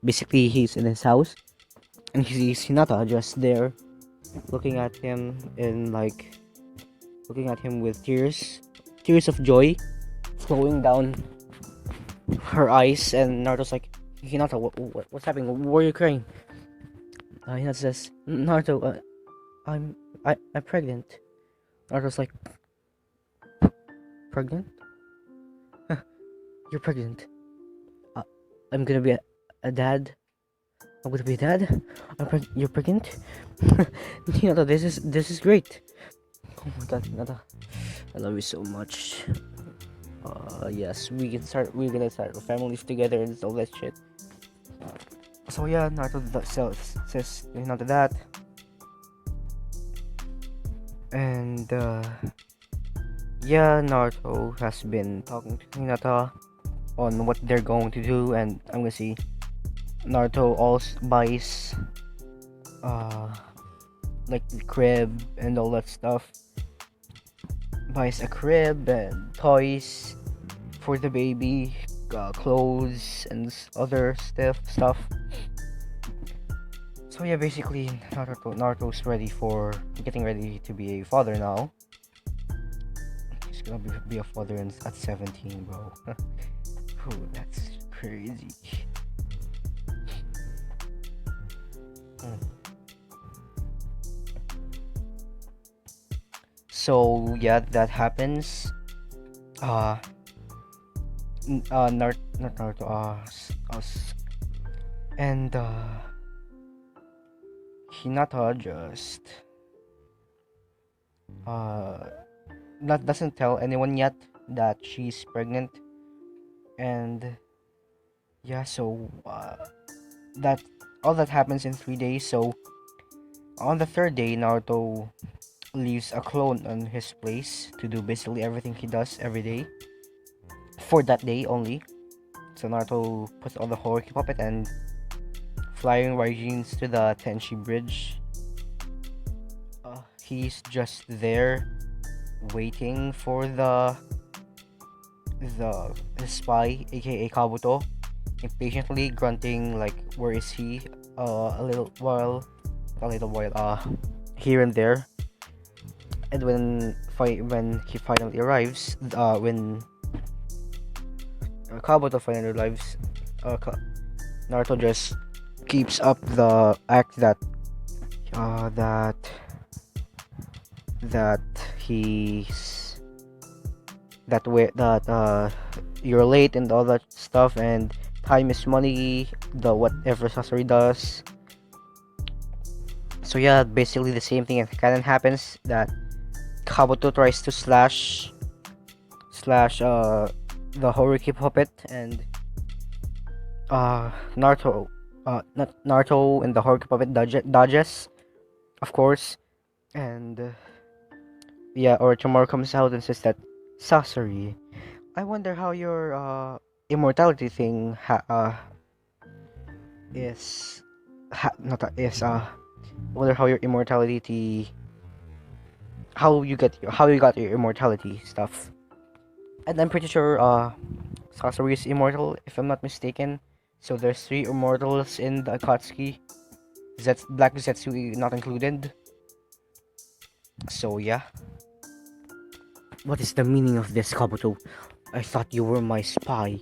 Basically, he's in his house and he sees Hinata just there, looking at him looking at him with tears of joy flowing down her eyes. And Naruto's like, Hinata, what's happening? Why are you crying? Hinata says, Naruto, I'm pregnant. Naruto's like, pregnant? You're pregnant. I'm gonna be a dad. I'm gonna be a dad. You're pregnant. Hinata, this is great. Oh my god, Hinata, I love you so much. Yes, we're gonna start families together and all that shit. So yeah, Naruto says Hinata that, and yeah, Naruto has been talking to Hinata on what they're going to do, and I'm gonna see Naruto also buys like the crib and all that stuff. Buys a crib and toys for the baby, clothes and other stuff. So yeah, basically Naruto's getting ready to be a father now. He's gonna be a father at 17, bro. Oh, that's crazy. So yeah, that happens. Not Naruto, us, and Hinata just not doesn't tell anyone yet that she's pregnant, and yeah, so that all that happens in 3 days. So on the third day, Naruto leaves a clone on his place to do basically everything he does every day for that day only. So Naruto puts on the Horoki puppet and flying Raijins to the Tenchi Bridge. He's just there waiting for the spy, aka Kabuto, impatiently grunting like, where is he? A little while, here and there. And when he finally arrives, when Kabuto finally arrives, Naruto just keeps up the act that he's that way that you're late and all that stuff, and time is money, the whatever Sasori does. So yeah, basically the same thing in canon happens, that Kabuto tries to slash the Horuki puppet, and Naruto not Naruto and the Horuki puppet dodges, of course. And yeah, Orochimaru comes out and says that, Sasori, I wonder how your immortality thing is not is wonder how your immortality, how you got your immortality stuff. And I'm pretty sure Sasori is immortal, if I'm not mistaken. So there's 3 immortals in the Akatsuki. Black Zetsu not included. So yeah. What is the meaning of this, Kabuto? I thought you were my spy.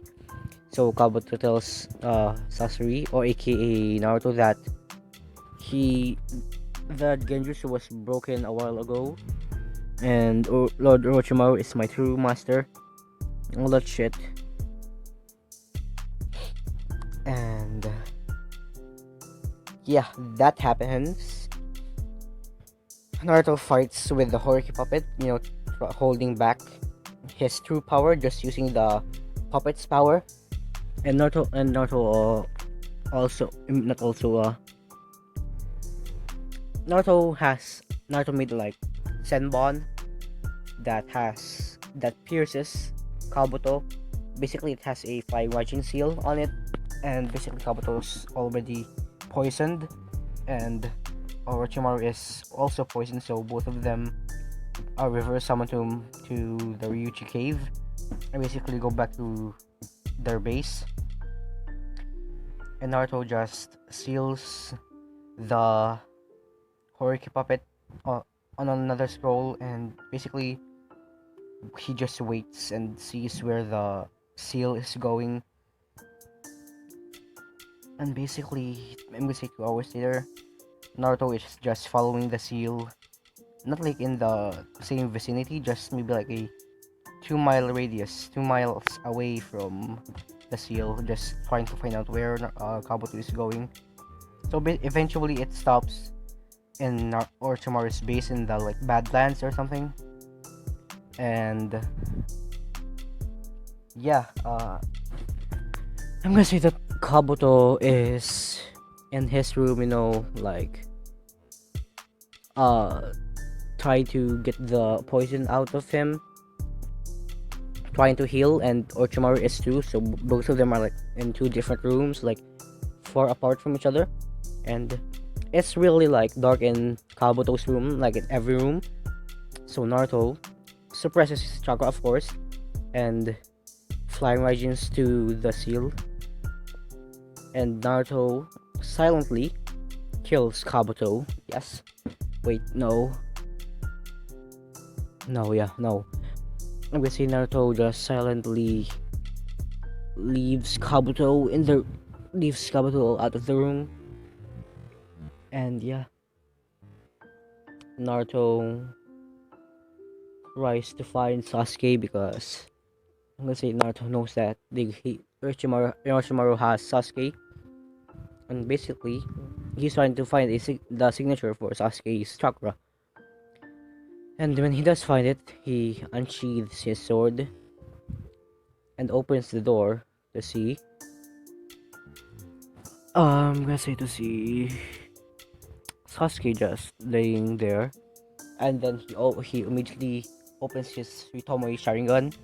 So Kabuto tells Sasori, or aka Naruto, that the Genjutsu was broken a while ago, and Lord Orochimaru is my true master. All that shit. And yeah, that happens. Naruto fights with the Horuki puppet, holding back his true power, just using the puppet's power. And Naruto also not also Naruto made like Senbon that pierces Kabuto. Basically, it has a fire watching seal on it, and basically Kabuto's already poisoned, and Orochimaru is also poisoned, so both of them are reverse summoned to the Ryuchi cave and basically go back to their base. And Naruto just seals the Horuki puppet on another scroll, and basically he just waits and sees where the seal is going. And basically, I'm gonna say 2 hours later, Naruto is just following the seal, not like in the same vicinity, just maybe like a 2-mile radius, 2 miles away from the seal, just trying to find out where Kabuto is going. So eventually it stops in Orochimaru's base in the like Badlands or something. And yeah, I'm gonna say that Kabuto is in his room, like trying to get the poison out of him, trying to heal, and Orochimaru is too. So both of them are like in 2 different rooms, like far apart from each other, and it's really like dark in Kabuto's room, like in every room. So Naruto suppresses his chakra, of course, and flying Raijins to the seal, and Naruto silently kills Kabuto. Yes. Wait, no. No, yeah, no. I'm gonna say Naruto just silently leaves Kabuto out of the room. And yeah, Naruto tries to find Sasuke, because I'm gonna say Naruto knows that Orochimaru has Sasuke, and basically he's trying to find the signature for Sasuke's chakra. And when he does find it, he unsheathes his sword and opens the door to see. I'm gonna say to see Sasuke just laying there, and then he immediately opens his Hitomori Sharingan,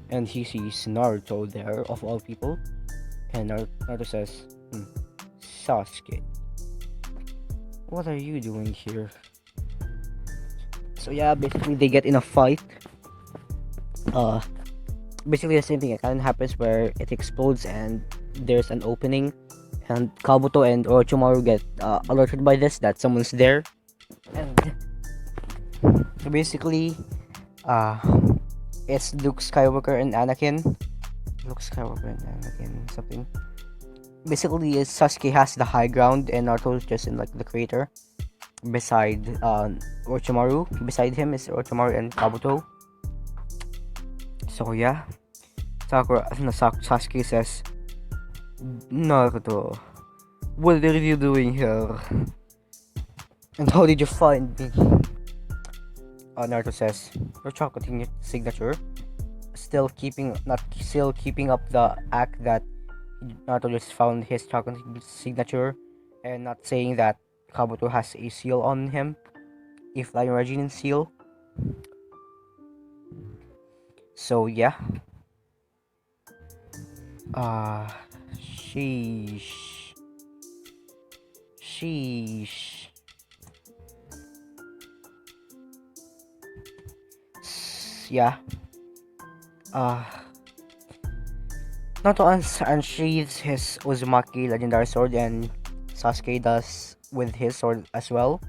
and he sees Naruto there, of all people. And Naruto says, Sasuke, what are you doing here? So yeah, basically they get in a fight. Basically the same thing again happens, where it explodes and there's an opening, and Kabuto and Orochimaru get alerted by this, that someone's there. And so basically it's Luke Skywalker and Anakin, something. Basically Sasuke has the high ground, and Naruto's just in like the crater beside Orochimaru. Beside him is Orochimaru and Kabuto. So yeah, Sasuke says, Naruto, what are you doing here? And how did you find me? Naruto says, your chocolate signature. Still keeping up the act that Naruto just found his chocolate signature, and not saying that Kabuto has a seal on him, a flying Reginin seal. So yeah. Uh sheesh. Sheesh. Yeah. Uh Naruto unsheathes his Uzumaki legendary sword, and Sasuke does with his sword as well.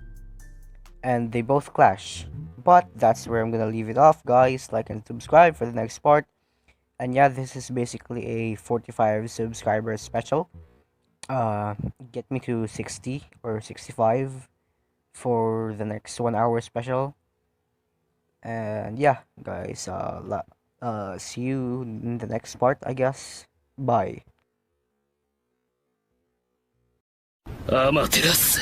And they both clash. But that's where I'm gonna leave it off, guys. Like and subscribe for the next part. And yeah, this is basically a 45 subscriber special. Uh, get me to 60 or 65 for the next 1 hour special. And yeah, guys, see you in the next part, I guess. Bye. アマテラス